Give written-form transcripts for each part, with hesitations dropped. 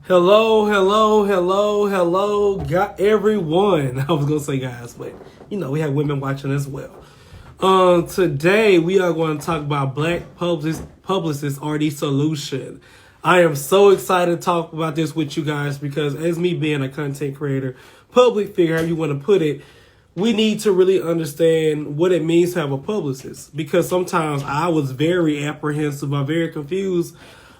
Hello, hello, hello, hello, got everyone. I was gonna say guys, but we have women watching as well. Today we are going to talk about Black publicists are the solution. I am so excited to talk about this with you guys because as me being a content creator, public figure, however you want to put it, we need to really understand what it means to have a publicist, because sometimes I was very apprehensive or very confused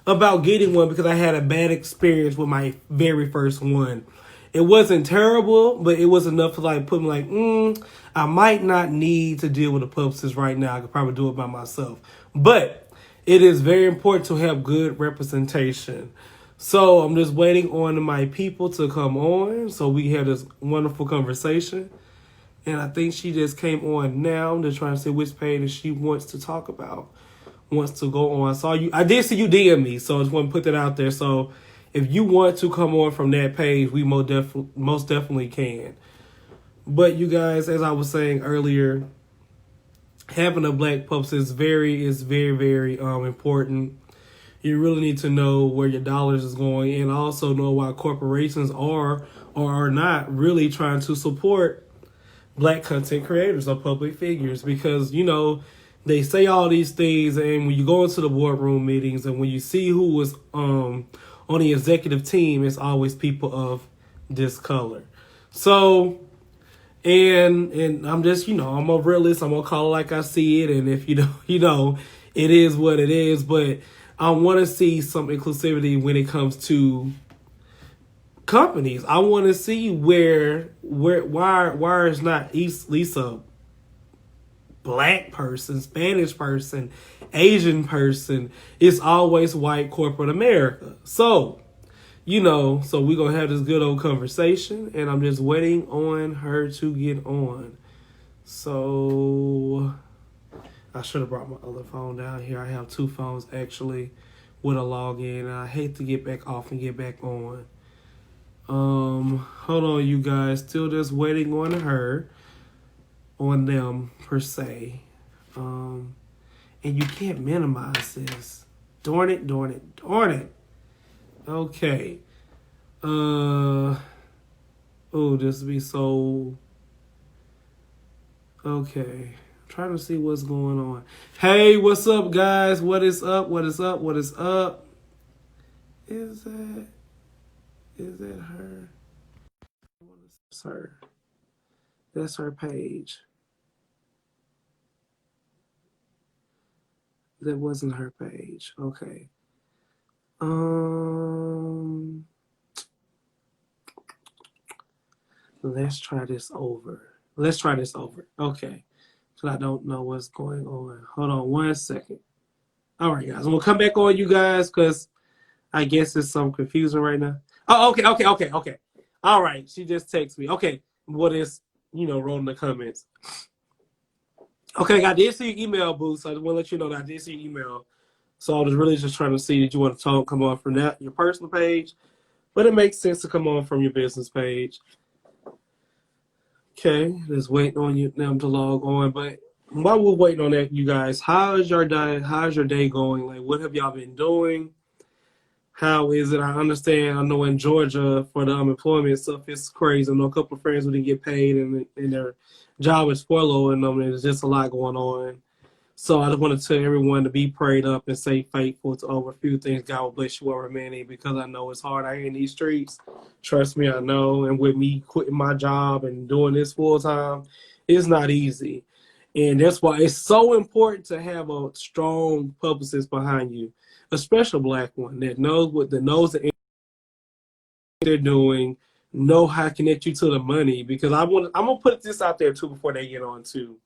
about getting one because I had a bad experience with my very first one. It wasn't terrible, but it was enough to put me I might not need to deal with a publicist right now. I could probably do it by myself. But it is very important to have good representation. So I'm just waiting on my people to come on so we have this wonderful conversation. And I think she just came on now. I'm just trying to see which page she wants to talk about, wants to go on. I did see you DM me, so I just want to put that out there. So if you want to come on from that page, we most definitely can. But you guys, as I was saying earlier, having a Black publicist is very, very important. You really need to know where your dollars is going and also know why corporations are or are not really trying to support Black content creators or public figures, because, they say all these things, and when you go into the boardroom meetings and when you see who was on the executive team, it's always people of this color. So, and I'm just, I'm a realist. I'm gonna call it like I see it, and if it is what it is. But I want to see some inclusivity when it comes to companies. I want to see why is not Lisa Black person, Spanish person, Asian person. It's always white corporate America. So, so we're going to have this good old conversation, and I'm just waiting on her to get on. So, I should have brought my other phone down here. I have two phones, actually, with a login, and I hate to get back off and get back on. Hold on, you guys. Still just waiting on her. On them, per se. And you can't minimize this. Darn it. Okay. Oh, this be so... Okay. I'm trying to see what's going on. Hey, what's up, guys? What is up? Is that her? It's her. That's her page. That wasn't her page. Okay. Let's try this over. Okay. So I don't know what's going on. Hold on 1 second. All right, guys. I'm going to come back on you guys because I guess it's some confusion right now. Oh, okay. All right. She just texted me. Okay. What is, wrote in the comments. Okay, I did see your email, Boo, so I just want to let you know that I did see your email. So I was really just trying to see that you want to come on from your personal page, but it makes sense to come on from your business page. Okay, just waiting on them to log on. But while we're waiting on that, you guys, how's your day going? Like, what have y'all been doing? How is it? I understand. I know in Georgia for the unemployment stuff, it's crazy. I know a couple of friends who didn't get paid and their job is furloughed, and there's just a lot going on. So I just want to tell everyone to be prayed up and stay faithful to over a few things. God will bless you over many, because I know it's hard out here in these streets. Trust me, I know. And with me quitting my job and doing this full time, it's not easy. And that's why it's so important to have a strong publicist behind you, a special Black one that knows the they're doing, know how to connect you to the money. Because I'm gonna put this out there too before they get on too.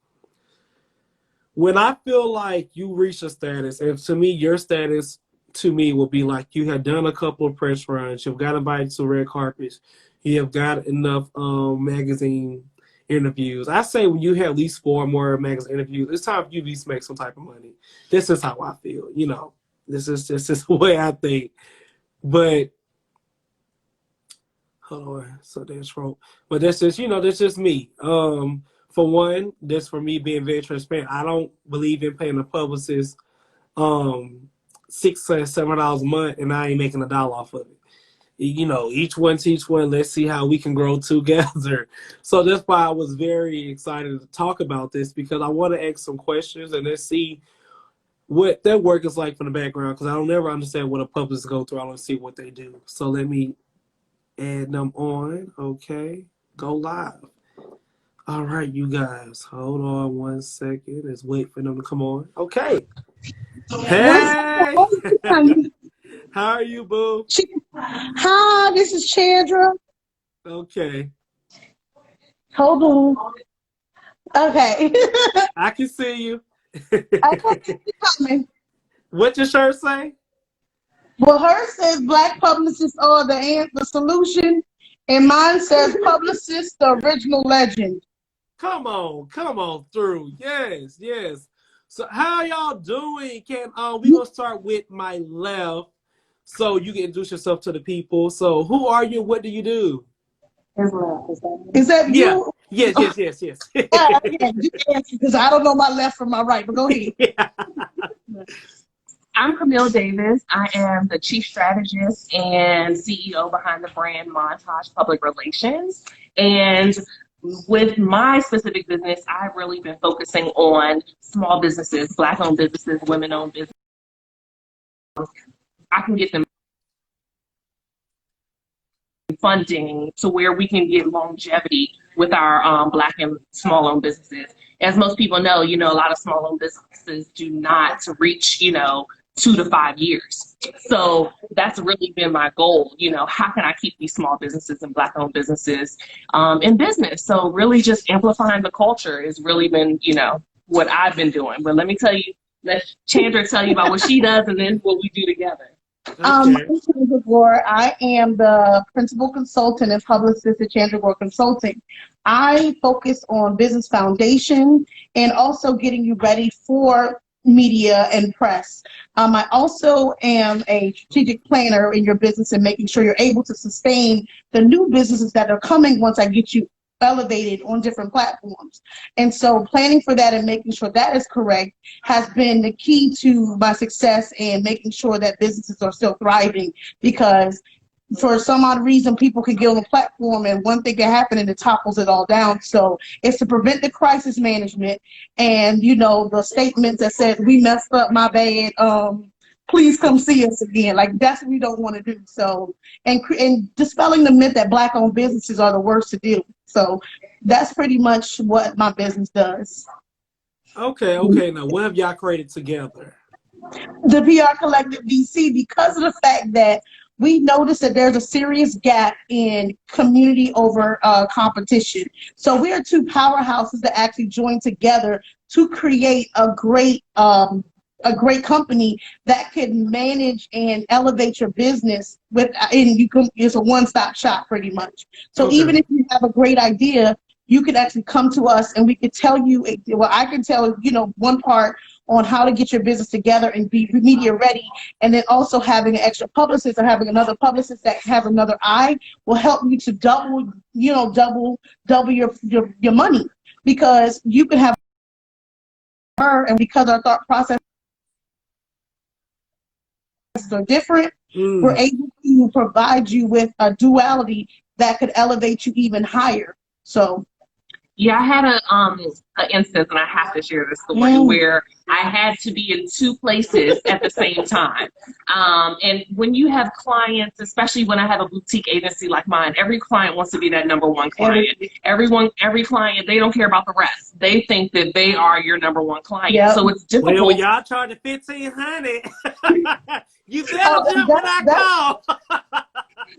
When I feel like you reach a status, and to me, your status to me will be like you have done a couple of press runs, you've got invited to red carpets, you have got enough magazine interviews. I say when you have at least 4 more magazine interviews, it's time for you to at least make some type of money. This is how I feel, This is the way I think. But hold on, so that's wrong. But that's just me. For one, that's for me being very transparent. I don't believe in paying a publicist $600 or $700 a month, and I ain't making $1 off of it. you know, each one teach one. Let's see how we can grow together. So that's why I was very excited to talk about this, because I want to ask some questions and let's see what their work is like from the background, because I don't ever understand what a publicist go through. I don't see what they do. So let me add them on. Okay, go live. All right, you guys, hold on one second. Let's wait for them to come on. Okay. Hey, how are you, boo? Hi, this is Chandra. Okay. Hold on. Okay. I can see you. Okay, coming. What your shirt say? Well, hers says Black Publicists are the solution, and mine says Publicists, the original legend. Come on through. Yes, yes. So how y'all doing? We gonna start with my left, so you can introduce yourself to the people. So who are you? What do you do? Is that you? Yes. Because I don't know my left from my right, but go ahead. Yeah. I'm Camille Davis. I am the Chief Strategist and CEO behind the brand Montage Public Relations. And with my specific business, I've really been focusing on small businesses, Black-owned businesses, women-owned businesses. I can get them funding to where we can get longevity with our Black and small-owned businesses. As most people know, a lot of small-owned businesses do not reach, 2 to 5 years. So that's really been my goal. How can I keep these small businesses and Black-owned businesses in business? So really just amplifying the culture has really been, what I've been doing. But let Chandra tell you about what she does and then what we do together. Okay. I'm Chandra Gore. I am the principal consultant and publicist at Cgoreconsults. I focus on business foundation and also getting you ready for media and press. I also am a strategic planner in your business and making sure you're able to sustain the new businesses that are coming once I get you elevated on different platforms. And so planning for that and making sure that is correct has been the key to my success and making sure that businesses are still thriving, because for some odd reason, people can get on the platform and one thing can happen and it topples it all down. So it's to prevent the crisis management and, the statements that said, we messed up, my bad, please come see us again. Like, that's what we don't want to do. So, and dispelling the myth that Black-owned businesses are the worst to deal with. So that's pretty much what my business does. Okay. Now, what have y'all created together? The PrcollectiveDC, because of the fact that we noticed that there's a serious gap in community over competition. So we are two powerhouses that actually joined together to create a great company that can manage and elevate your business it's a one-stop shop pretty much. So Okay. Even if you have a great idea, you could actually come to us and we could tell you, I can tell, one part on how to get your business together and be media ready. And then also having an extra publicist or having another publicist that have another eye will help you to double your money, because you can have her, and because our thought process are different, we're able to provide you with a duality that could elevate you even higher. So Yeah, I had an instance, and I have to share this story, where I had to be in 2 places at the same time. And when you have clients, especially when I have a boutique agency like mine, every client wants to be that #1 client. Every client, they don't care about the rest. They think that they are your #1 client. Yep. So it's difficult. Well, when y'all charge $1,500, you better jump when I call.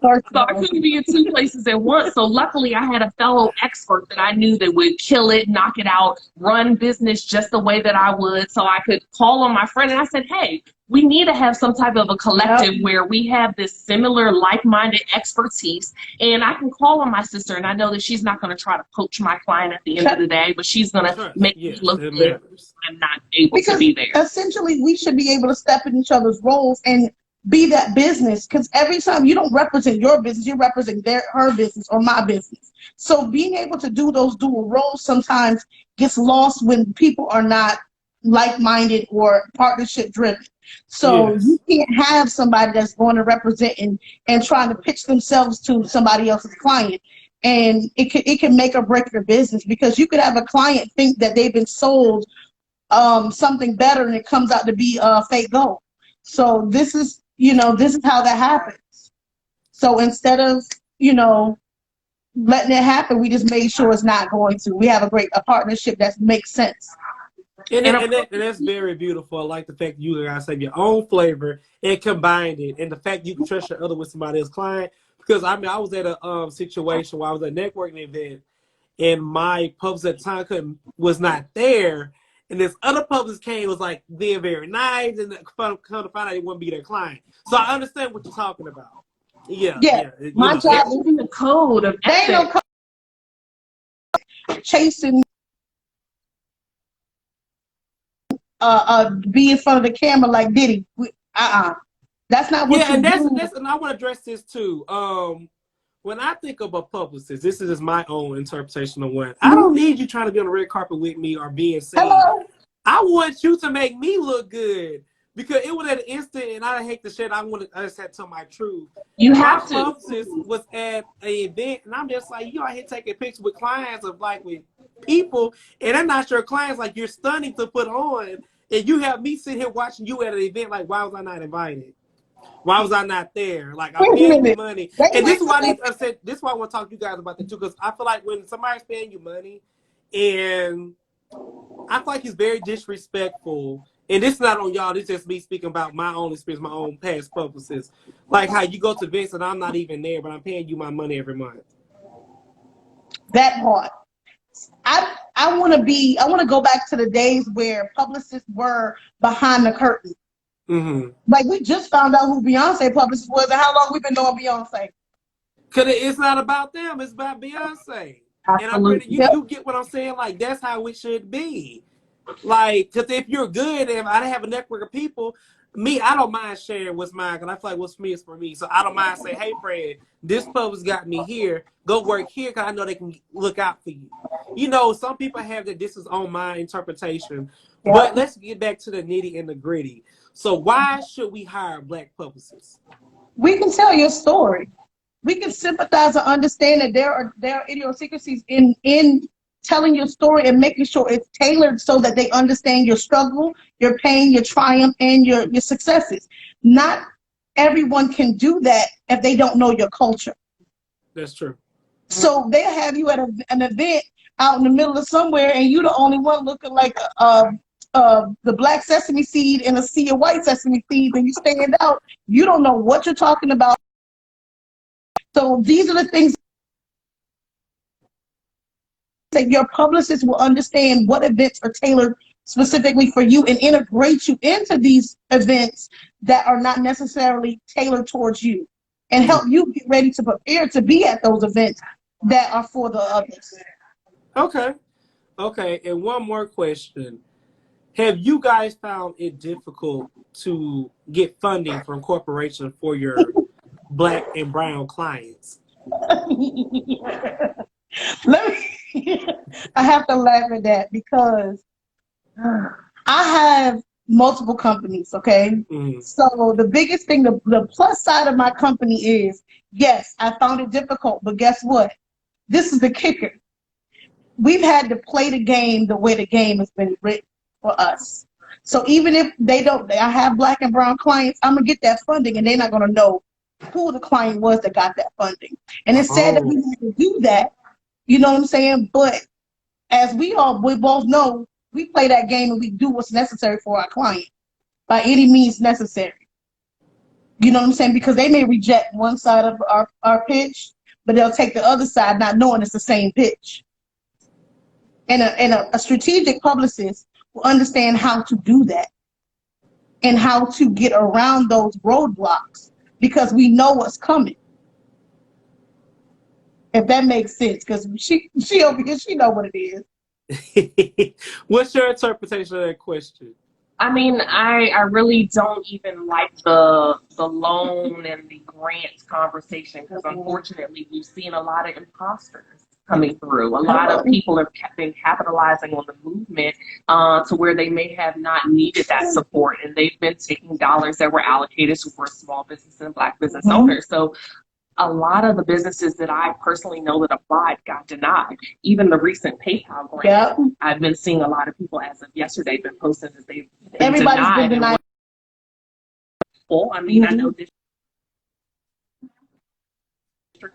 So I couldn't be in 2 places at once. So luckily I had a fellow expert that I knew that would kill it, knock it out, run business just the way that I would. So I could call on my friend and I said, hey, we need to have some type of a collective where we have this similar like-minded expertise. And I can call on my sister and I know that she's not going to try to poach my client at the end of the day, but she's going to make me look good. I'm not able to be there. Essentially, we should be able to step in each other's roles and be that business, because every time you don't represent your business, you represent her business or my business. So being able to do those dual roles sometimes gets lost when people are not like-minded or partnership driven. So Yes. you can't have somebody that's going to represent and trying to pitch themselves to somebody else's client. And it can make or break your business, because you could have a client think that they've been sold something better, and it comes out to be fake gold. So this is how that happens. So instead of, letting it happen, we just made sure it's not going to. We have a partnership that makes sense. And that's very beautiful. I like the fact that you guys have your own flavor and combined it, and the fact you can trust your other with somebody else's client. Because I was at a situation where I was at a networking event, and my publicist at the time was not there, and this other publicist came, was like being very nice, and come to find out he wouldn't be their client. So I understand what you're talking about. Yeah. My job is in the code of ethics. Chasing be in front of the camera like Diddy. That's not what you do. And I want to address this too. When I think of a publicist, this is just my own interpretation of one. I don't need you trying to be on the red carpet with me or being seen. Hello? I want you to make me look good, because it was at an instant, and I hate the shit. I just had to tell my truth. You have to. My publicist was at an event, and I'm just like, you out here taking pictures with clients with people, and I'm not your clients. Like, you're stunning to put on, and you have me sitting here watching you at an event. Like, why was I not invited? Why was I not there? Like, I'm paying you money. And this is why this is why I want to talk to you guys about that too, because I feel like when somebody's paying you money, and I feel like it's very disrespectful. And this is not on y'all. This is just me speaking about my own experience, my own past publicists. Like how you go to events and I'm not even there, but I'm paying you my money every month. That part. I want to go back to the days where publicists were behind the curtain. Mm-hmm. Like, we just found out who Beyonce publicist was and how long we've been knowing Beyonce. Because it's not about them. It's about Beyonce. Absolutely. And you get what I'm saying? Like, that's how it should be. Like, because if you're good, and I have a network of people, I don't mind sharing what's mine, because I feel like what's for me is for me. So I don't mind saying, hey, Fred, this publicist got me here. Go work here, because I know they can look out for you. Some people have that this is on my interpretation. Yeah. But let's get back to the nitty and the gritty. So why should we hire Black publicists? We can tell your story. We can sympathize and understand that there are idiosyncrasies in telling your story and making sure it's tailored so that they understand your struggle, your pain, your triumph, and your successes. Not everyone can do that if they don't know your culture. That's true. So they have you at an event out in the middle of somewhere, and you're the only one looking like the black sesame seed in a sea of white sesame seeds, and you stand out. You don't know what you're talking about. So these are the things that your publicist will understand what events are tailored specifically for you and integrate you into these events that are not necessarily tailored towards you, and help you get ready to prepare to be at those events that are for the others. Okay. And one more question. Have you guys found it difficult to get funding from corporations for your Black and brown clients? I have to laugh at that, because I have multiple companies, okay? Mm-hmm. So the biggest thing, the plus side of my company is, yes, I found it difficult, but guess what? This is the kicker. We've had to play the game the way the game has been written for us. So even if I have Black and brown clients, I'm going to get that funding, and they're not going to know who the client was that got that funding. And it's sad that we have to do that, you know what I'm saying? But as we both know, we play that game and we do what's necessary for our client by any means necessary. You know what I'm saying? Because they may reject one side of our pitch, but they'll take the other side not knowing it's the same pitch. And a strategic publicist will understand how to do that and how to get around those roadblocks, because we know what's coming. If that makes sense, because she over here, she know what it is. What's your interpretation of that question? I mean, I really don't even like the loan and the grants conversation, because unfortunately we've seen a lot of imposters. coming through. A lot of people have been capitalizing on the movement to where they may have not needed that support, and they've been taking dollars that were allocated for small business and Black business owners. So a lot of the businesses that I personally know that applied got denied. Even the recent PayPal grant, I've been seeing a lot of people as of yesterday been posting that they've been denied. Well, I mean, I know District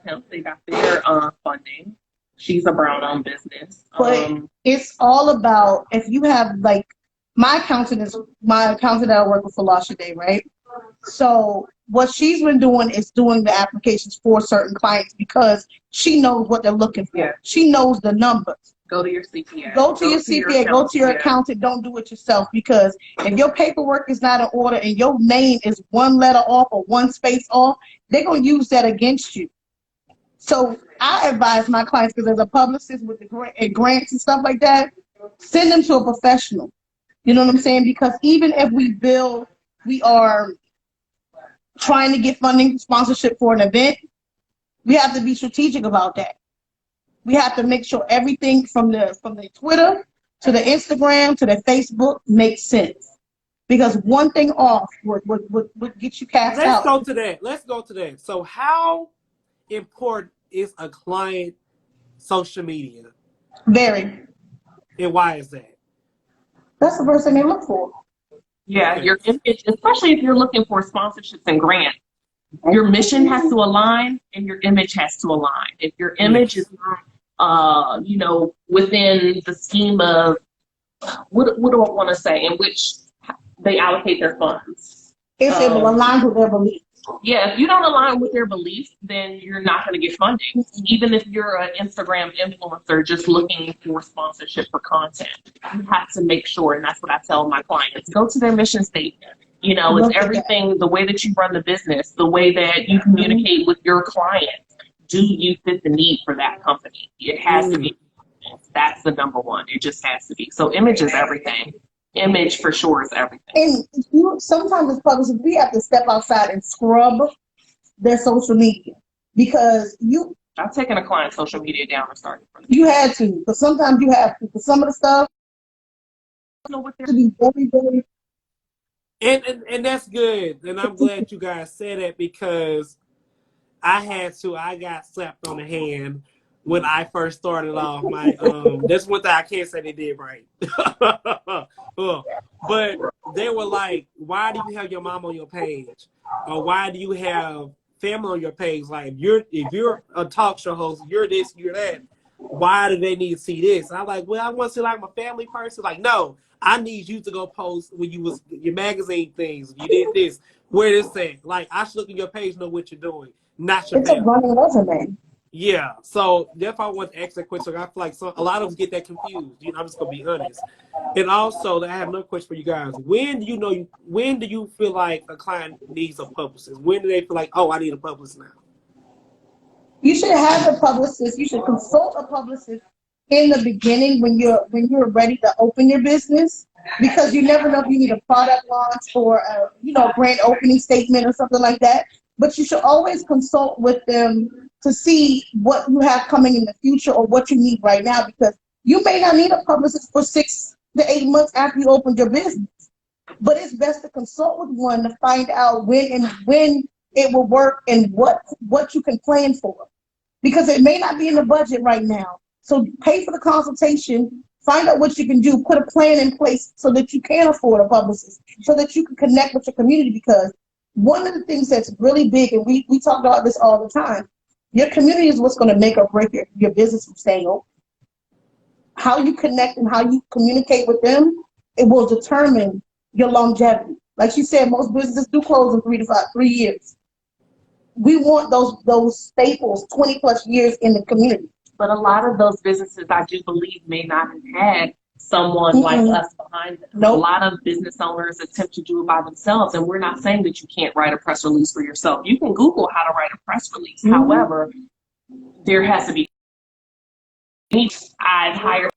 Health, they got their funding. She's a Brown-owned business. But it's all about, if you have, like, my accountant that I work with for Lasha Day, right? So what she's been doing is doing the applications for certain clients because she knows what they're looking for. Yeah. She knows the numbers. Go to your CPA. Go to your CPA. Go to your accountant. Don't do it yourself, because if your paperwork is not in order and your name is one letter off or one space off, they're going to use that against you. So I advise my clients, because as a publicist with the grants and stuff like that, send them to a professional. You know what I'm saying? Because even if we are trying to get funding sponsorship for an event, we have to be strategic about that. We have to make sure everything from the Twitter to the Instagram to the Facebook makes sense. Because one thing off would get you cast out. Let's go to that. So how important is a client social media? Very. And why is that? That's the first thing they look for. Yeah, your image, especially if you're looking for sponsorships and grants, your mission has to align and your image has to align. If your image is not, within the scheme of what do I want to say, in which they allocate their funds. If it will align with their beliefs. Yeah, if you don't align with their beliefs, then you're not going to get funding. Even if you're an Instagram influencer just looking for sponsorship for content, you have to make sure, and that's what I tell my clients, go to their mission statement. You know, it's everything, the way that you run the business, the way that you communicate with your clients. Do you fit the need for that company? It has to be. That's the number one. It just has to be. So image is everything. Image for sure is everything. And sometimes as publicists, we have to step outside and scrub their social media, because I've taken a client's social media down and started from there. You had to, but sometimes you have to. For some of the stuff, know what they're to be very, very. And that's good. And I'm glad you guys said that, because I got slapped on the hand when I first started off. That's one thing I can't say they did right. But they were like, why do you have your mom on your page? Or why do you have family on your page? Like, if you're a talk show host, you're this, you're that. Why do they need to see this? I'm like, well, I want to see like my family person. Like, no, I need you to go post when you was your magazine things. You did this. Where this at? Like, I should look at your page, know what you're doing, not your family. It's a running resume. Yeah, so therefore I want to ask that question. I feel like a lot of us get that confused. I'm just gonna be honest. And also, I have another question for you guys. When do you feel like a client needs a publicist? When do they feel like, oh, I need a publicist now? You should have a publicist. You should consult a publicist in the beginning when you're ready to open your business, because you never know if you need a product launch or a grand opening statement or something like that. But you should always consult with them to see what you have coming in the future or what you need right now, because you may not need a publicist for 6 to 8 months after you opened your business. But it's best to consult with one to find out when it will work and what you can plan for, because it may not be in the budget right now. So pay for the consultation, find out what you can do, put a plan in place so that you can afford a publicist, so that you can connect with your community. Because one of the things that's really big, and we talk about this all the time, your community is what's going to make or break your business from staying open. How you connect and how you communicate with them, it will determine your longevity. Like she said, most businesses do close in 3 years. We want those staples 20 plus years in the community. But a lot of those businesses, I do believe, may not have had someone like us behind them. Nope. A lot of business owners attempt to do it by themselves, and we're not saying that you can't write a press release for yourself. You can Google how to write a press release. However, there has to be. I've hired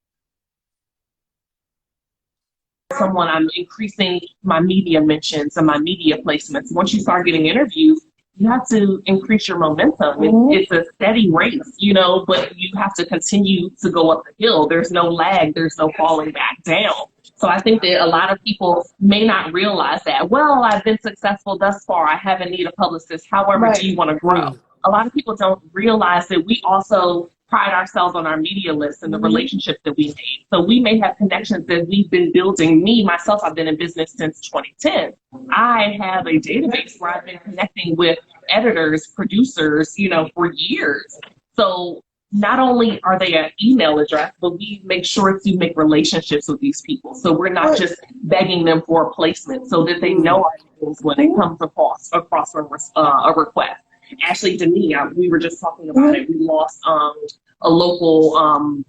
someone. I'm increasing my media mentions and my media placements. Once you start getting interviews, you have to increase your momentum. It's a steady race, you know, but you have to continue to go up the hill. There's no lag. There's no falling back down. So I think that a lot of people may not realize that. Well, I've been successful thus far. I haven't needed a publicist. However, do you want to grow? A lot of people don't realize that we also pride ourselves on our media list and the relationships that we made. So we may have connections that we've been building. Me, myself, I've been in business since 2010. I have a database where I've been connecting with editors, producers, you know, for years. So not only are they an email address, but we make sure to make relationships with these people. So we're not just begging them for a placement, so that they know our names when it comes across a request. Actually, to me, we were just talking about it. We lost a local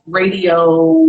radio.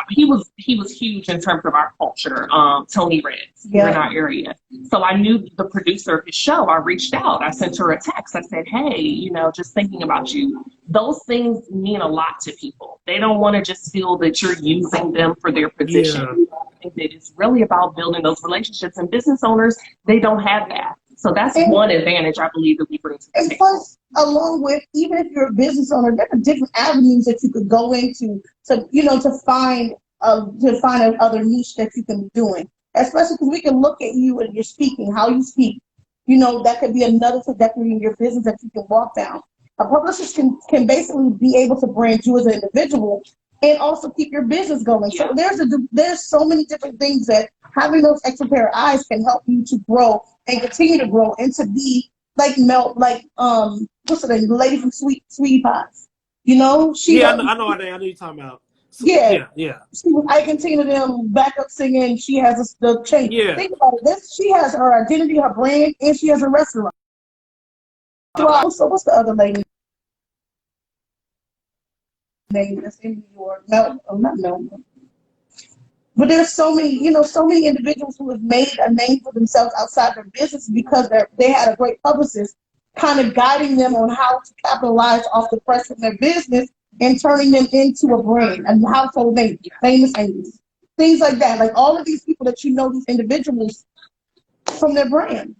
He was huge in terms of our culture. Tony Reds in our area. So I knew the producer of his show. I reached out. I sent her a text. I said, "Hey, you know, just thinking about you." Those things mean a lot to people. They don't want to just feel that you're using them for their position. I think that it's really about building those relationships. And business owners, they don't have that. So that's one advantage I believe that we bring to the table. And plus, along with, even if you're a business owner, there are different avenues that you could go into to find another niche that you can be doing. Especially because we can look at you and your speaking, how you speak. You know, that could be another trajectory in your business that you can walk down. A publicist can basically be able to brand you as an individual and also keep your business going. So there's so many different things that having those extra pair of eyes can help you to grow and continue to grow and to be what's her name, the lady from Sweetie Pies. You know, I know you're talking about. Yeah. I continue to them back up singing. She has the change. Yeah. Think about it. She has her identity, her brand, and she has a restaurant. So what's the other lady name that's in New York? No, not Melbourne. But there's so many individuals who have made a name for themselves outside their business because they had a great publicist kind of guiding them on how to capitalize off the press from their business and turning them into a brand, a household name, famous names, things like that. Like all of these people that these individuals from their brand.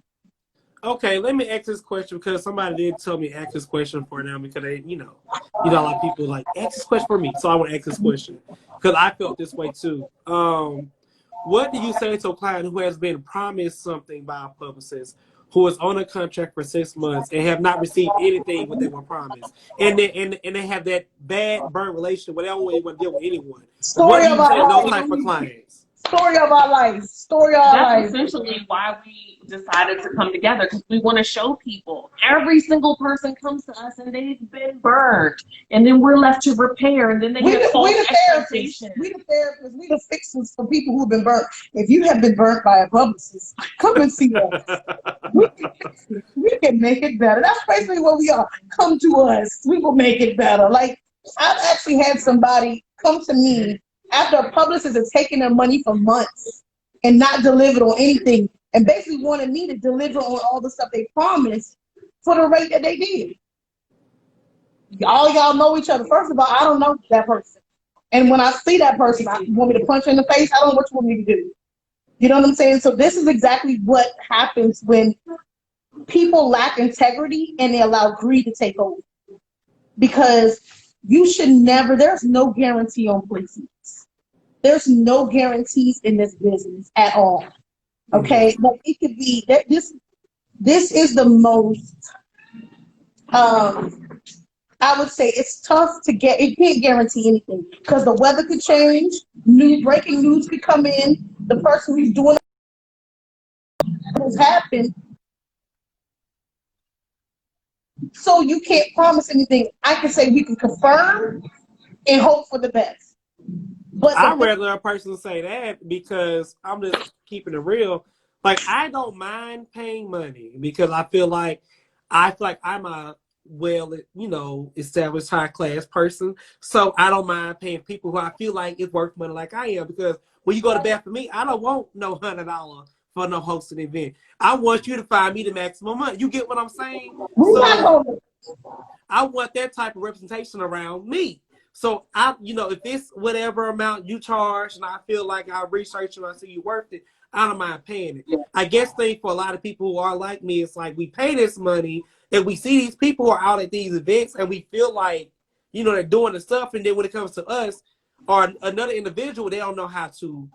Okay, let me ask this question because somebody did tell me ask this question for them because they, a lot of people like ask this question for me, so I want to ask this question because I felt this way too. What do you say to a client who has been promised something by a publicist, who is on a contract for 6 months and have not received anything what they were promised, and they have that bad burnt relationship where they don't want to deal with anyone? What do you say to those type of clients? Story of our life. That's essentially why we decided to come together, because we want to show people. Every single person comes to us and they've been burned, and then we're left to repair, and then they have false expectations. We the therapists, we the fixers for people who've been burnt. If you have been burnt by a publicist, come and see us. We can make it better. That's basically what we are. Come to us. We will make it better. Like, I've actually had somebody come to me after a publicist has taken their money for months and not delivered on anything, and basically wanted me to deliver on all the stuff they promised for the rate that they did. All y'all know each other. First of all, I don't know that person. And when I see that person, I want me to punch her in the face. I don't know what you want me to do. You know what I'm saying? So this is exactly what happens when people lack integrity and they allow greed to take over. Because you should never, there's no guarantee on placements. There's no guarantees in this business at all. Okay? But it could be, this is the most, I would say it's tough to get, it can't guarantee anything because the weather could change, breaking news could come in, the person who's doing it has happened. So you can't promise anything. I can say we can confirm and hope for the best. But I'd rather a person say that because I'm just keeping it real. Like, I don't mind paying money because I feel like I'm a established high class person. So I don't mind paying people who I feel like is worth money like I am, because when you go to bat for me, I don't want no $100 for no hosting event. I want you to find me the maximum money. You get what I'm saying? So I want that type of representation around me. So if it's whatever amount you charge and I feel like I research and I see you worth it, I don't mind paying it. Yeah. I guess thing for a lot of people who are like me, it's like we pay this money and we see these people who are out at these events and we feel like, you know, they're doing the stuff. And then when it comes to us or another individual, they don't know how to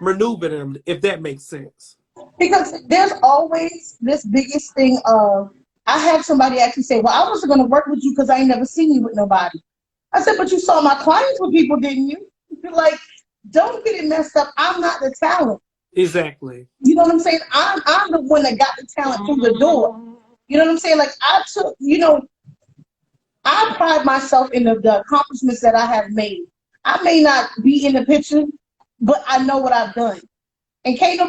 maneuver them, if that makes sense. Because there's always this biggest thing of, I had somebody actually say, well, I wasn't going to work with you because I ain't never seen you with nobody. I said, but you saw my clients with people, didn't you? Like, don't get it messed up. I'm not the talent. Exactly. You know what I'm saying? I'm the one that got the talent through the door. You know what I'm saying? Like, I took, you know, I pride myself in the accomplishments that I have made. I may not be in the picture, but I know what I've done. And can't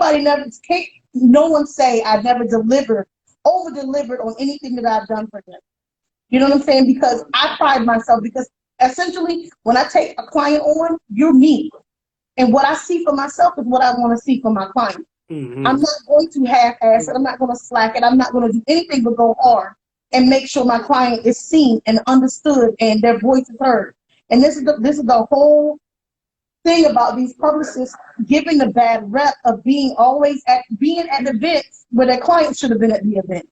no one say I never over-delivered on anything that I've done for them. You know what I'm saying? Because I pride myself, because essentially when I take a client on, you're me. And what I see for myself is what I want to see for my client. Mm-hmm. I'm not going to half-ass it. I'm not going to slack it. I'm not going to do anything but go hard and make sure my client is seen and understood and their voice is heard. And this is the whole thing about these publicists giving the bad rep of being at events where their clients should have been at the event.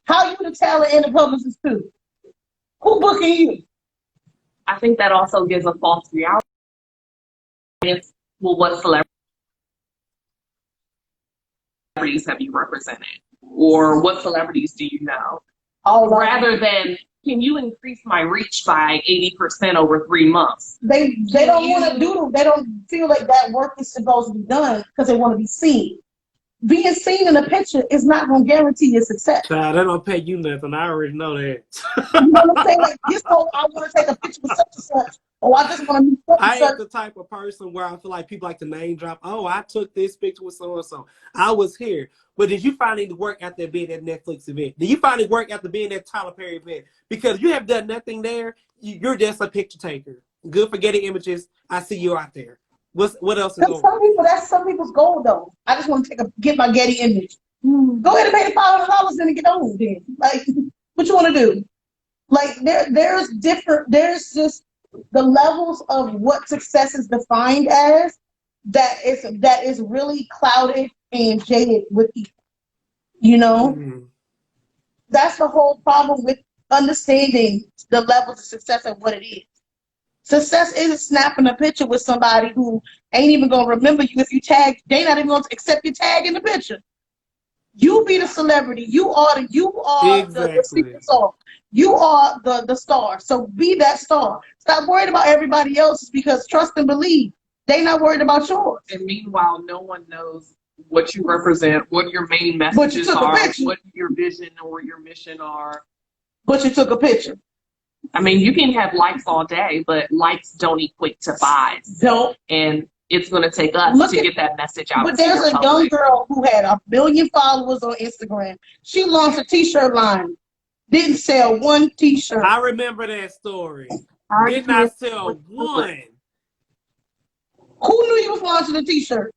How you the talent and the publicist too? Who booking you? I think that also gives a false reality. Well, what celebrities have you represented? Or what celebrities do you know? Rather than, can you increase my reach by 80% over 3 months? They don't want to do, they don't feel like that work is supposed to be done because they want to be seen. Being seen in a picture is not going to guarantee your success. Child, they don't pay you nothing. I already know that. You know what I'm saying? Like, this whole, I want to take a picture with such and such, or I just want to meet such and I such. am the type of person where I feel like people like to name drop. Oh, I took this picture with so-and-so. I was here. But did you find any work after being at Netflix event? Did you find any work after being at Tyler Perry event? Because you have done nothing there. You're just a picture taker. Good for getting images. I see you out there. What else is on? Some people, that's some people's goal though. I just want to get my Getty image. Go ahead and pay the $500 and get on then. Like, what you want to do? Like, there's just the levels of what success is defined as that is really clouded and jaded with people. You know? Mm-hmm. That's the whole problem with understanding the levels of success and what it is. Success isn't snapping a picture with somebody who ain't even gonna remember you if you tag. They not even gonna accept your tag in the picture. You be the celebrity. You are exactly. the secret sauce. You are the star. So be that star. Stop worrying about everybody else, because trust and believe, they not worried about yours. And meanwhile, no one knows what you represent, what your main messages are, what your vision or your mission are. But you took a picture. I mean, you can have likes all day, but likes don't equate to buys. Don't. And it's going to take us to get that message out. But there's a young girl who had 1 million followers on Instagram. She launched a t-shirt line. Didn't sell one t-shirt. I remember that story. Did not sell one. Who knew you was launching a t-shirt?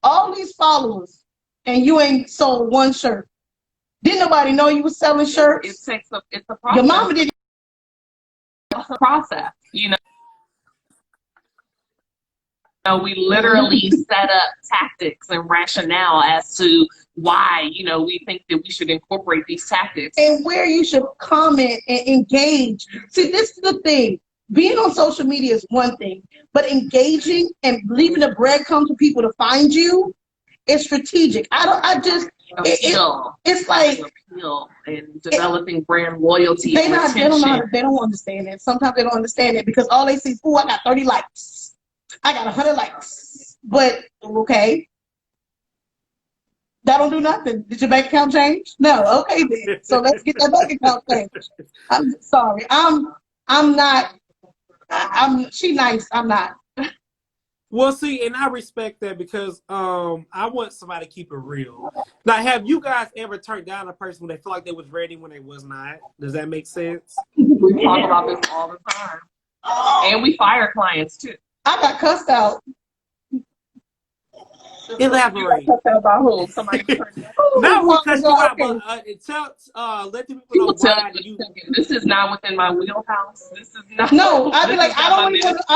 All these followers, and you ain't sold one shirt. Didn't nobody know you was selling shirts? It's a process. Your mama didn't. It's a process, you know. We literally set up tactics and rationale as to why, you know, we think that we should incorporate these tactics. And where you should comment and engage. See, this is the thing. Being on social media is one thing, but engaging and leaving a breadcrumb for people to find you is strategic. It's like appeal and developing brand loyalty. They don't understand it. Sometimes they don't understand it because all they see is, oh, I got 30 likes. I got 100 likes. But okay. That don't do nothing. Did your bank account change? No. Okay then. So let's get that bank account changed. I'm sorry. She nice. I'm not. Well, see, and I respect that because I want somebody to keep it real. Now, have you guys ever turned down a person when they feel like they was ready when they was not? Does that make sense? We talk about this all the time. And we fire clients too. I got cussed out. Elaborate. Cussed out about who? Somebody not we cuss you out, but let the people know why this is not within my wheelhouse. This is not. No, I'd be like, I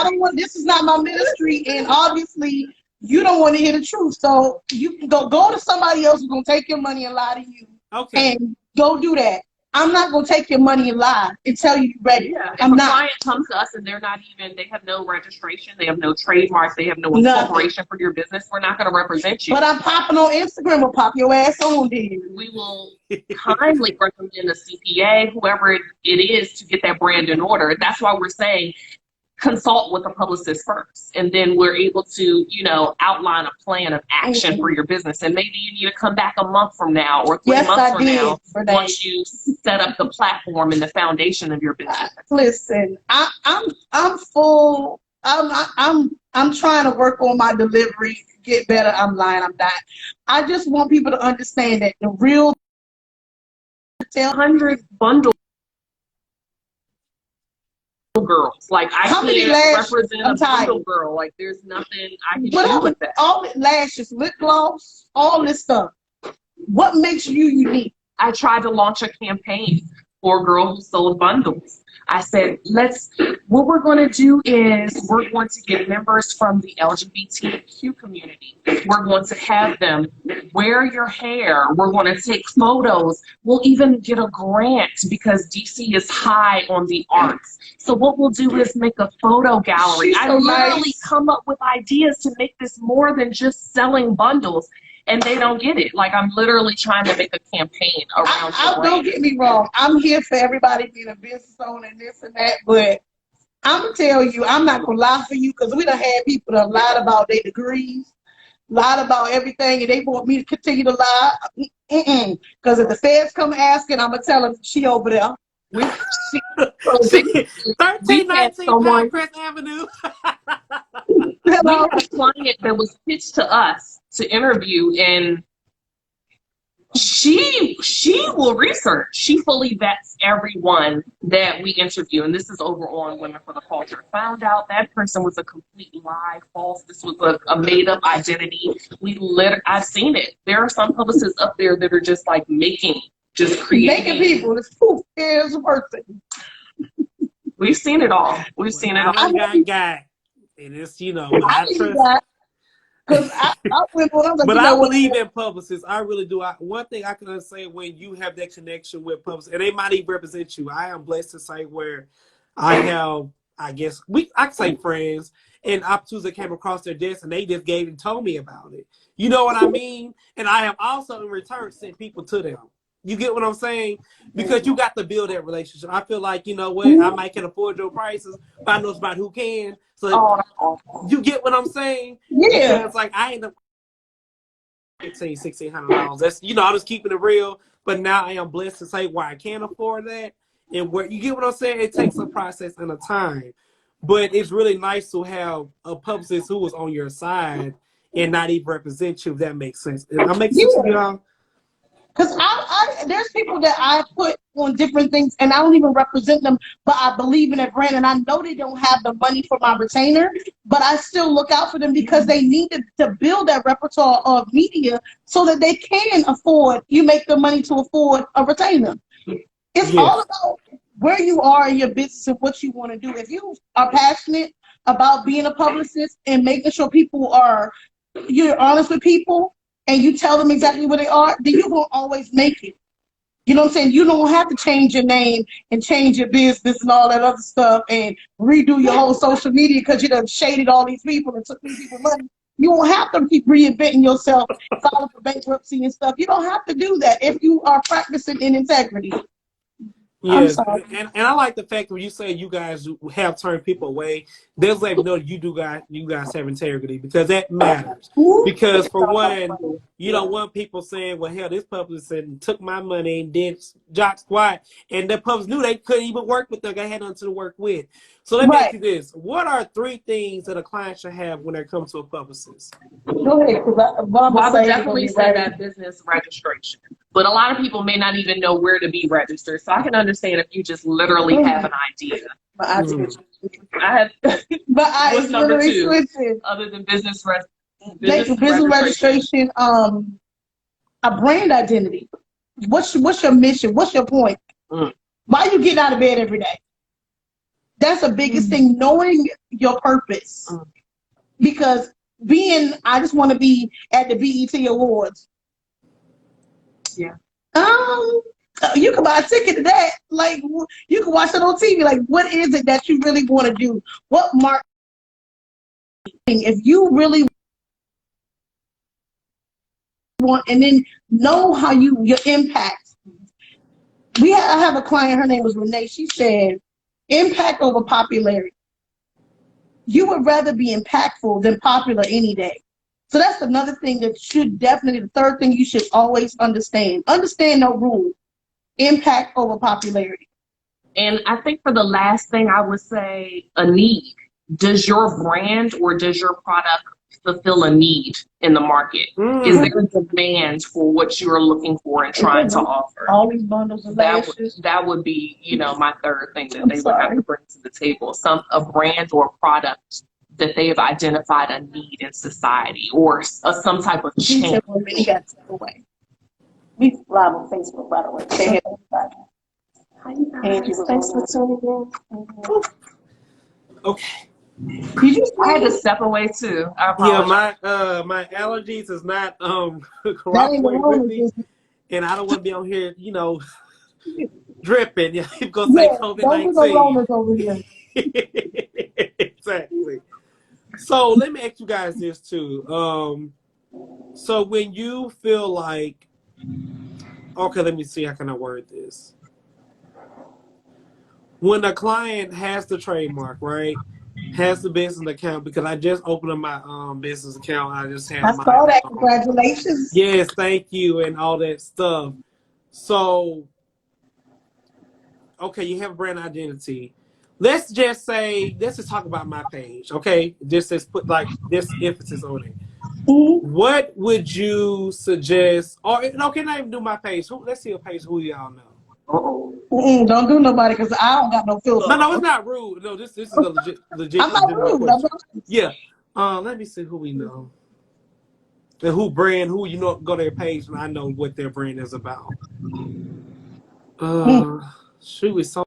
don't want. This is not my ministry, and obviously you don't want to hear the truth. So you can go to somebody else who's gonna take your money and lie to you. Okay. And go do that. I'm not gonna take your money and lie and tell you you're ready. Yeah. I'm if not. a client comes to us and they're not even, they have no registration, they have no trademarks, they have no incorporation for your business, we're not gonna represent you. But I'm popping on Instagram or pop your ass on there. We will kindly recommend a CPA, whoever it is, to get that brand in order. That's why we're saying consult with a publicist first, and then we're able to, outline a plan of action for your business. And maybe you need to come back a month from now or 3 months from now once you set up the platform and the foundation of your business. Listen, I'm full. I'm trying to work on my delivery, get better. I'm lying. I'm not. I just want people to understand that the real 100 bundle girls. Like, I can't represent a bundle girl. Like, there's nothing I can do with that. All the lashes, lip gloss, all this stuff. What makes you unique? I tried to launch a campaign for a girl who sold bundles. I said, what we're going to do is we're going to get members from the LGBTQ community. We're going to have them wear your hair. We're going to take photos. We'll even get a grant because DC is high on the arts. So what we'll do is make a photo gallery. I literally come up with ideas to make this more than just selling bundles. And they don't get it. Like, I'm literally trying to make a campaign around your don't get me wrong. I'm here for everybody being a business owner and this and that. But I'm going to tell you, I'm not going to lie for you, because we done had people that lied about their degrees, lied about everything, and they want me to continue to lie. Because if the feds come asking, I'm going to tell them she over there. 1319 Pinecrest Avenue. We had a client that was pitched to us to interview, and she will research. She fully vets everyone that we interview, and this is over on Women for the Culture. Found out that person was a complete lie, false. This was a made-up identity. I've seen it. There are some publicists up there that are just like creating people. It's poof, here's a person. We've seen it all. We've seen it all. I got, and it's I trust. Because But I believe in publicists. I really do. One thing I can say, when you have that connection with publicists, and they might even represent you. I am blessed to say where I have, I can say friends and opportunities that came across their desk, and they just gave and told me about it. You know what I mean? And I have also in return sent people to them. You get what I'm saying? Because you got to build that relationship. I feel like, I might can afford your prices, but I know about who can. So you get what I'm saying? Yeah. Because like I end up $1,600. That's I'm just keeping it real. But now I am blessed to say where I can afford that. And where you get what I'm saying, it takes a process and a time. But it's really nice to have a publicist who is on your side and not even represent you, if that makes sense. That makes sense to y'all? Because there's people that I put on different things and I don't even represent them, but I believe in their brand, and I know they don't have the money for my retainer, but I still look out for them because they need to build that repertoire of media so that they can afford, make the money to afford a retainer. It's all about where you are in your business and what you want to do. If you are passionate about being a publicist and making sure you're honest with people, and you tell them exactly where they are, then you're going to always make it. You know what I'm saying? You don't have to change your name and change your business and all that other stuff and redo your whole social media because you done shaded all these people and took these people's money. You don't have to keep reinventing yourself, filing for bankruptcy and stuff. You don't have to do that if you are practicing in integrity. Yes, and I like the fact when you say you guys have turned people away, they'll let me know you guys have integrity, because that matters. Because for one, you don't want people saying, well, hell, this publicist took my money and did jock squat, and the publicist knew they couldn't even work with them. They had nothing to work with. So let me ask you this. What are 3 things that a client should have when they come to a publicist? Go ahead, I would definitely say that business registration. But a lot of people may not even know where to be registered. So I can understand if you just literally have an idea. I have. But what's number 2? Other than business registration, a brand identity. What's your mission? What's your point? Why are you getting out of bed every day? That's the biggest thing. Knowing your purpose, because I just want to be at the BET Awards. Yeah. You can buy a ticket to that. Like, you can watch it on TV. Like, what is it that you really want to do? What marketing? If you really want, and then know how your impact. I have a client, her name was Renee. She said, impact over popularity. You would rather be impactful than popular any day. So that's another thing that should definitely, the third thing you should always understand. Understand no rule. Impact over popularity. And I think for the last thing, I would say a need. Does your brand or does your product fulfill a need in the market? Is there a demand for what you're looking for and trying to offer? All these bundles of lashes. That would be, my third thing that they would have to bring to the table. A brand or product that they have identified a need in society or some type of change. We got to go away. We live on Facebook, by the way. Say hello, everybody. Hi, you guys. Thanks for tuning in. Okay. I had to step away too. I apologize. Yeah, my allergies is not cooperating with me, and I don't want to be on here, dripping. You're gonna say COVID-19. Don't be over here. Exactly. So let me ask you guys this too. So when you feel like, okay, let me see how can I word this. When a client has the trademark, right? Has the business account, because I just opened up my business account. I just have I saw that. Congratulations. Yes, thank you, and all that stuff. So, okay, you have a brand identity. Let's just talk about my page, okay? Let's put like this emphasis on it. What would you suggest? Or okay, not even do my page. Let's see a page who y'all know. Don't do nobody, because I don't got no filter. No, it's not rude. No, this is a legit. I'm not rude. Yeah. Let me see who we know. And who go to their page and I know what their brand is about. Shoot, we saw.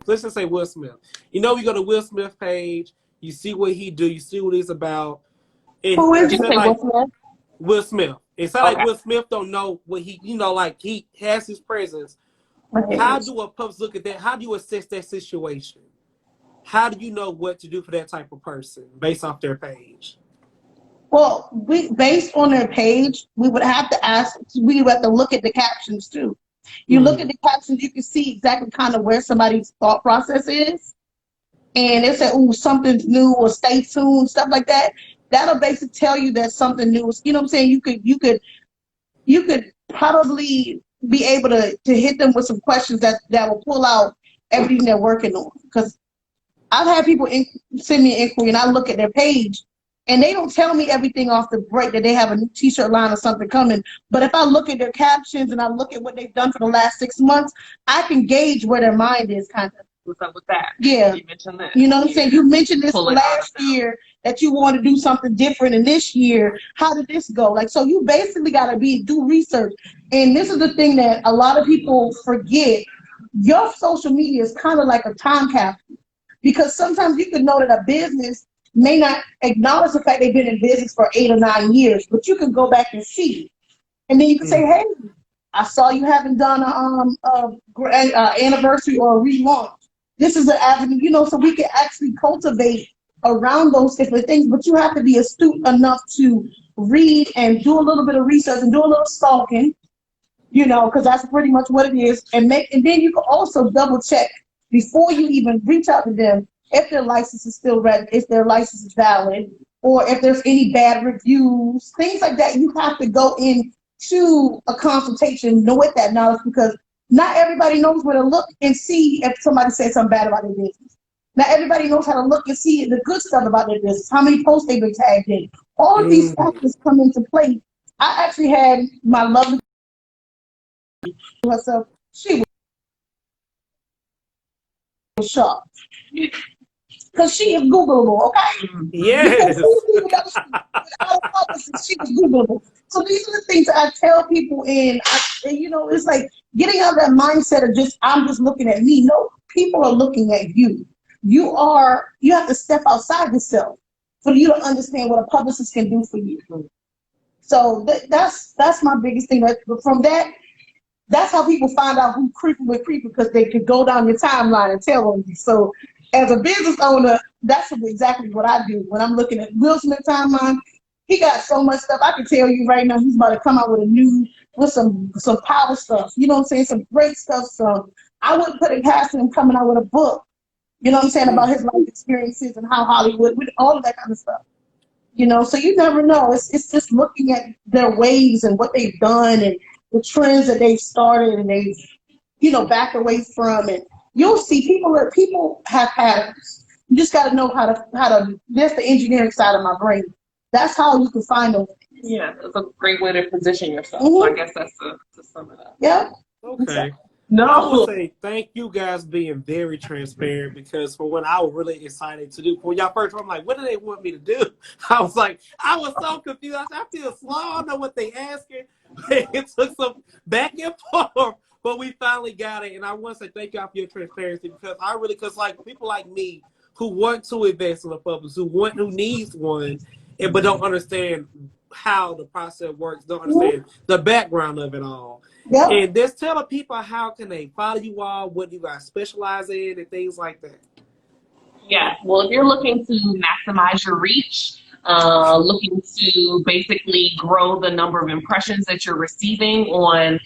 Let's just say Will Smith. We go to Will Smith page, you see what he do, you see what he's about. And who is it? Like Will Smith. It's not like Will Smith don't know what he, like he has his presence. How do a public look at that? How do you assess that situation? How do you know what to do for that type of person based off their page? Well, based on their page, we would have to look at the captions too. You look at the captions, you can see exactly kind of where somebody's thought process is. And it said, something's new, or stay tuned, stuff like that. That'll basically tell you that something new is, you know what I'm saying? You could probably be able to hit them with some questions that will pull out everything they're working on. Because I've had people send me an inquiry and I look at their page and they don't tell me everything off the break that they have a new t-shirt line or something coming. But if I look at their captions and I look at what they've done for the last 6 months, I can gauge where their mind is kind of. What's up with that? Yeah. You mentioned that. You know what I'm saying? You mentioned this last year that you want to do something different, and this year, how did this go? Like, so you basically got to do research. And this is the thing that a lot of people forget. Your social media is kind of like a time capsule, because sometimes you can know that a business may not acknowledge the fact they've been in business for 8 or 9 years, but you can go back and see. And then you can say, hey, I saw you haven't done an anniversary or a relaunch. This is an avenue, so we can actually cultivate around those different things, but you have to be astute enough to read and do a little bit of research and do a little stalking, because that's pretty much what it is. And then you can also double check before you even reach out to them if their license is still ready, if their license is valid, or if there's any bad reviews, things like that. You have to go into a consultation with that knowledge, because not everybody knows where to look and see if somebody says something bad about their business. Not everybody knows how to look and see the good stuff about their business, how many posts they've been tagged in. All of these factors come into play. I actually had my lovely herself, she was shocked. Because she is Googleable, okay? Yes. She was Googleable. So these are the things I tell people, and it's like getting out of that mindset of I'm just looking at me. No, people are looking at you. You have to step outside yourself. for you to understand what a publicist can do for you. So that's my biggest thing. From that, that's how people find out who creeping with creeping, because they could go down your timeline and tell on you. So as a business owner, that's exactly what I do. When I'm looking at Will Smith timeline, he got so much stuff. I can tell you right now, he's about to come out with some power stuff. You know what I'm saying? Some great stuff. So I wouldn't put it past him coming out with a book. You know what I'm saying, about his life experiences and how Hollywood, with all of that kind of stuff. You know, so you never know. It's just looking at their ways and what they've done and the trends that they've started and they've, backed away from. And you'll see people have patterns. You just got to know how to. That's the engineering side of my brain. That's how you can find them. Yeah, it's a great way to position yourself. So I guess that's to sum it up. Yeah. Okay. No, I will say thank you guys being very transparent, because for what I was really excited to do, when y'all first, I'm like, what do they want me to do? I was so confused. I feel slow. I don't know what they asking. It took some back and forth, but we finally got it. And I want to say thank y'all for your transparency, because like people like me who want to invest in a publicist, who needs one, but don't understand how the process works, don't understand the background of it all. Yep. And just tell the people how can they follow you all, what you guys specialize in, and things like that. Yeah, well, if you're looking to maximize your reach, looking to basically grow the number of impressions that you're receiving on,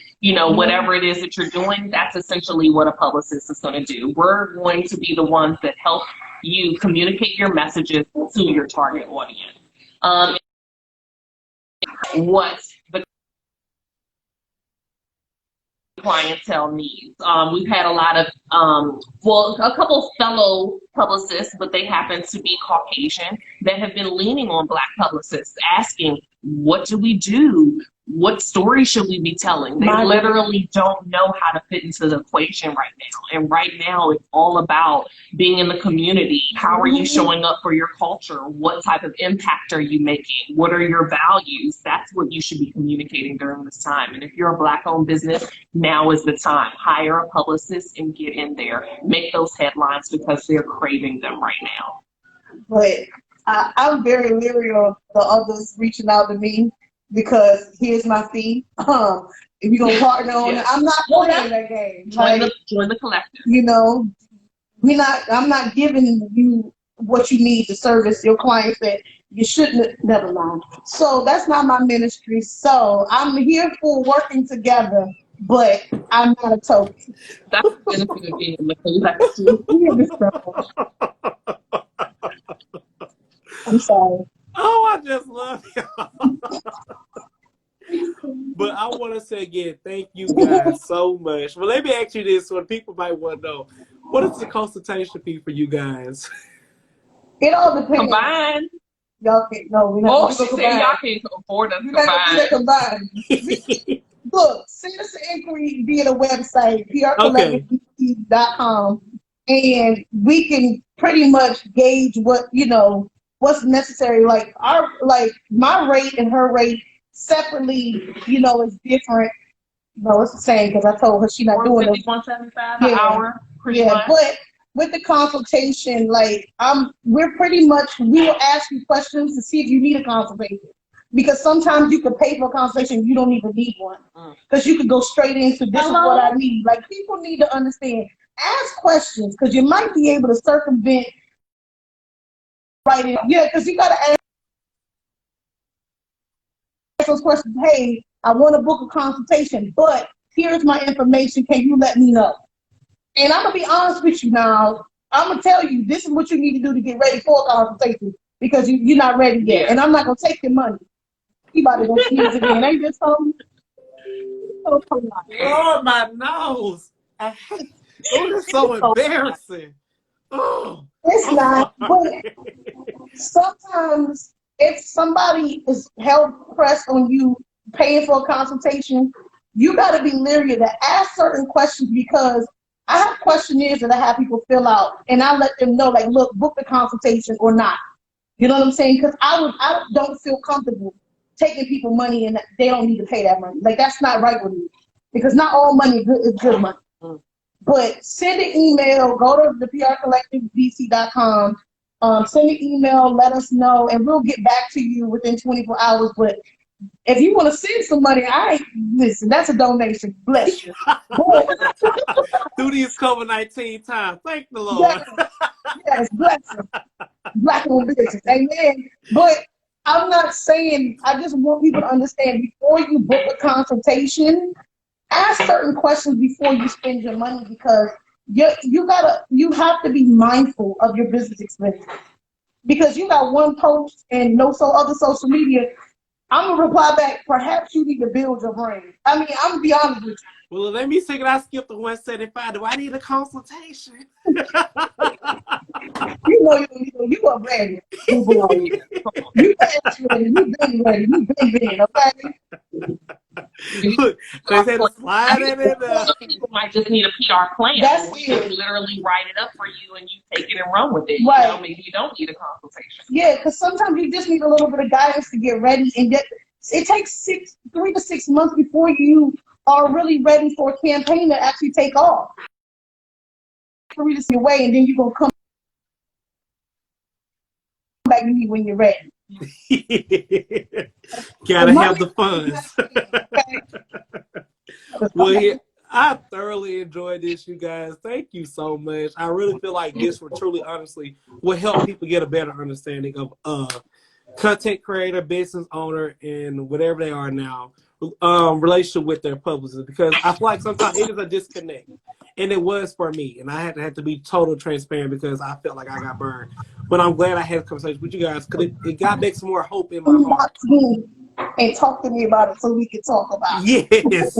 whatever it is that you're doing, that's essentially what a publicist is going to do. We're going to be the ones that help you communicate your messages to your target audience. What the clientele needs. We've had a lot of, a couple fellow publicists, but they happen to be Caucasian, that have been leaning on Black publicists, asking, what do we do? What story should we be telling? They literally don't know how to fit into the equation right now. And right now, it's all about being in the community. How are you showing up for your culture? What type of impact are you making? What are your values? That's what you should be communicating during this time. And if you're a Black-owned business, now is the time. Hire a publicist and get in there. Make those headlines, because they're craving them right now. But I'm very leery of the others reaching out to me, because here's my fee. If you're gonna partner on it, I'm not playing that game. Join the collective. I'm not giving you what you need to service your clients that you shouldn't. Never mind. So that's not my ministry. So I'm here for working together, but I'm not a token. That's the benefit of being in the collective. I'm sorry. Oh, I just love y'all. But I want to say again, thank you guys so much. Well, let me ask you this, so people might want to know, what is the consultation fee for you guys? It all depends. Combined. Y'all can't. No, we're not. She said y'all can't afford us combined. Look, send us an inquiry via the website, PrcollectiveDC.com, and we can pretty much gauge what what's necessary. Like my rate and her rate separately, is different. No, it's the same, because I told her she's not doing it. $175 an hour. But with the consultation, we will ask you questions to see if you need a consultation. Because sometimes you can pay for a consultation, you don't even need one. Because you could go straight into this is what I need. Like, people need to understand. Ask questions, because you might be able to circumvent right in. Yeah, because you got to ask those questions. Hey, I want to book a consultation, but here's my information. Can you let me know? And I'm going to be honest with you now. I'm going to tell you, this is what you need to do to get ready for a consultation, because you're not ready yet. Yeah. And I'm not going to take your money. You about to go sneeze again. They just told me. Oh, come on. Oh, my nose. It's so embarrassing. Oh. It's not. But sometimes if somebody is held pressed on you paying for a consultation, you got to be leery to ask certain questions, because I have questionnaires that I have people fill out, and I let them know, like, look, book the consultation or not. You know what I'm saying? Because I don't feel comfortable taking people money and they don't need to pay that money. Like, that's not right with me, because not all money is good money. But send an email, go to the PrcollectiveDC.com, send an email, let us know, and we'll get back to you within 24 hours. But if you want to send some money, listen, that's a donation. Bless you. Through these COVID-19 times. Thank the Lord. Yes, bless you. Black-owned business. Amen. But I'm not saying, I just want people to understand, before you book a consultation, ask certain questions before you spend your money, because you have to be mindful of your business expenses. Because you got one post and no other social media, I'm gonna reply back, perhaps you need to build your brand. I mean, I'm gonna be honest with you. Well, let me say that I skipped the 175. Do I need a consultation? You are ready. You been ready. You've been, okay? Look, they said to slide it in there. People might just need a PR plan. That's we it. can literally write it up for you and you take it and run with it. Right. You know, maybe you don't need a consultation. Yeah, because sometimes you just need a little bit of guidance to get ready, and it takes 3 to 6 months before you are really ready for a campaign to actually take off. 3 to 6 away, and then you're gonna come back to me when you're ready. Gotta have the funds. Well, yeah, I thoroughly enjoyed this, you guys. Thank you so much. I really feel like this will truly, honestly, will help people get a better understanding of content creator, business owner, and whatever they are now, relationship with their publicist. Because I feel like sometimes it is a disconnect, and it was for me. And I had to be total transparent because I felt like I got burned. But I'm glad I had a conversation with you guys because it got back some more hope in my heart. And talk to me about it so we can talk about it. Yes, yes.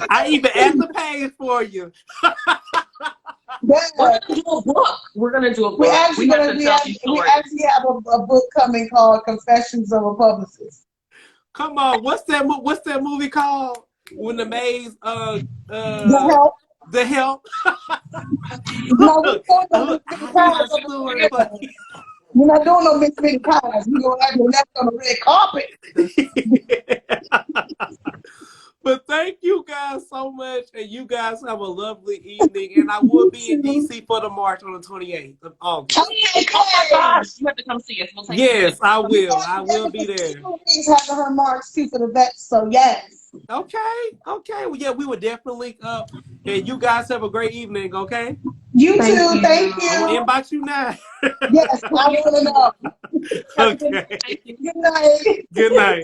I even asked the page for you. Yes. We're gonna do a book. We're gonna do a book. We actually have a book coming called Confessions of a Publicist. Come on, what's that movie called? When the maze The Help. The Help. We're not doing no mixed meat pies. We're going to have your left on the red carpet. But thank you guys so much, and you guys have a lovely evening. And I will be in DC for the March on the 28th of August. Okay, oh my gosh, you have to come see us. We'll take yes, I will. I will be there. He's having her March too for the vets, so yes. Okay. Well, yeah, we would definitely link up. And you guys have a great evening. Okay. You too. Thank you. I'm gonna invite you now. Yes, I want to know. Okay. Good night. Good night.